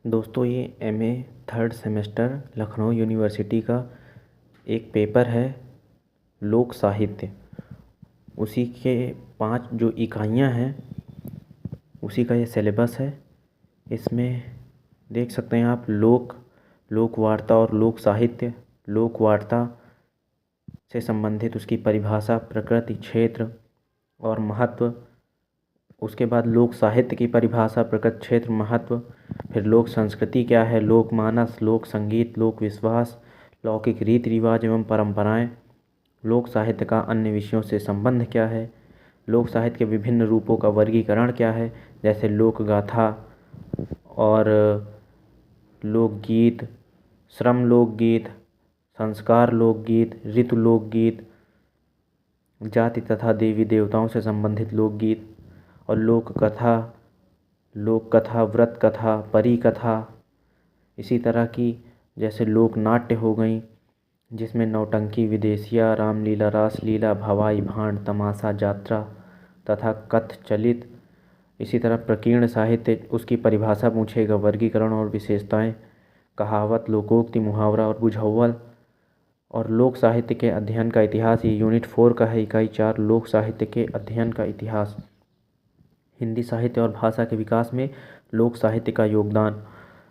दोस्तों ये MA third semester Lucknow university का एक पेपर है लोक साहित्य। उसी के 5 जो इकाइयाँ हैं उसी का ये सिलेबस है। इसमें देख सकते हैं आप लोक वार्ता और लोक साहित्य। लोक वार्ता से संबंधित उसकी परिभाषा, प्रकृति, क्षेत्र और महत्व। उसके बाद लोक साहित्य की परिभाषा, प्रकृति, क्षेत्र, महत्व। फिर लोक संस्कृति क्या है, लोक मानस, लोक संगीत, लोक विश्वास, लौकिक रीति रिवाज एवं परंपराएं। लोक साहित्य का अन्य विषयों से संबंध क्या है। लोक साहित्य के विभिन्न रूपों का वर्गीकरण क्या है, जैसे लोक गाथा और लोकगीत, श्रम लोकगीत, संस्कार लोकगीत, ऋतु लोकगीत, जाति तथा देवी देवताओं से संबंधित लोकगीत और लोक कथा, व्रत कथा, परी कथा। इसी तरह की जैसे लोक नाट्य हो गई, जिसमें नौटंकी, विदेशिया, रामलीला, रासलीला, भवाई भांड, तमाशा, जात्रा तथा कथ चलित। इसी तरह प्रकीर्ण साहित्य, उसकी परिभाषा पूछेगा, वर्गीकरण और विशेषताएं, कहावत, लोकोक्ति, मुहावरा और बुझावल। और लोक साहित्य के अध्ययन का इतिहास, ये यूनिट 4 का है, इकाई 4, लोक साहित्य के अध्ययन का इतिहास। हिंदी साहित्य और भाषा के विकास में लोक साहित्य का योगदान।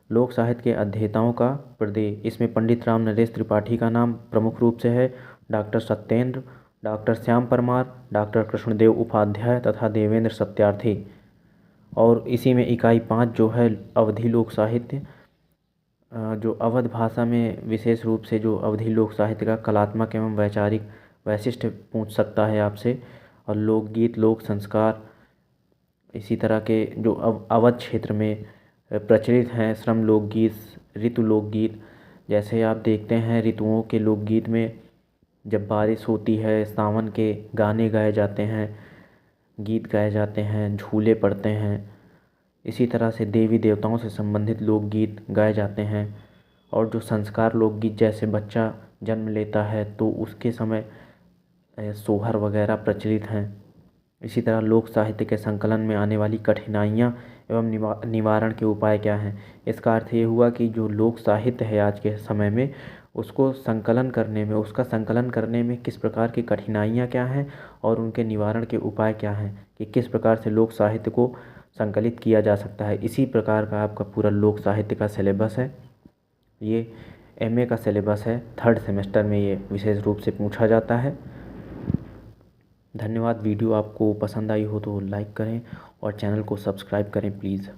लोक साहित्य के अध्येताओं का प्रदेय, इसमें पंडित राम नरेश त्रिपाठी का नाम प्रमुख रूप से है, doctor Satyendra, doctor Shyam Parmar, doctor Krishnadev Upadhyay तथा देवेंद्र सत्यार्थी। और इसी में इकाई 5 जो है अवधी लोक साहित्य, जो अवध भाषा में विशेष रूप से जो अवधी लोक साहित्य का कलात्मक एवं वैचारिक वैशिष्ट पूछ सकता है आपसे। और लोकगीत, लोक संस्कार, इसी तरह के जो अवध क्षेत्र में प्रचलित हैं, श्रम लोकगीत, ऋतु लोकगीत। जैसे आप देखते हैं ऋतुओं के लोकगीत में जब बारिश होती है, सावन के गाने गाए जाते हैं, गीत गाए जाते हैं, झूले पड़ते हैं। इसी तरह से देवी देवताओं से संबंधित लोकगीत गाए जाते हैं। और जो संस्कार लोकगीत, जैसे बच्चा जन्म लेता है तो उसके समय सोहर वगैरह प्रचलित हैं। इसी तरह लोक साहित्य के संकलन में आने वाली कठिनाइयाँ एवं निवारण के उपाय क्या हैं। इसका अर्थ ये हुआ कि जो लोक साहित्य है आज के समय में, उसका संकलन करने में किस प्रकार की कठिनाइयाँ क्या हैं और उनके निवारण के उपाय क्या हैं, कि किस प्रकार से लोक साहित्य को संकलित किया जा सकता है। इसी प्रकार का आपका पूरा लोक साहित्य का सिलेबस है। ये एमए का सिलेबस है, थर्ड सेमेस्टर में ये विशेष रूप से पूछा जाता है। धन्यवाद। वीडियो आपको पसंद आई हो तो लाइक करें और चैनल को सब्सक्राइब करें प्लीज़।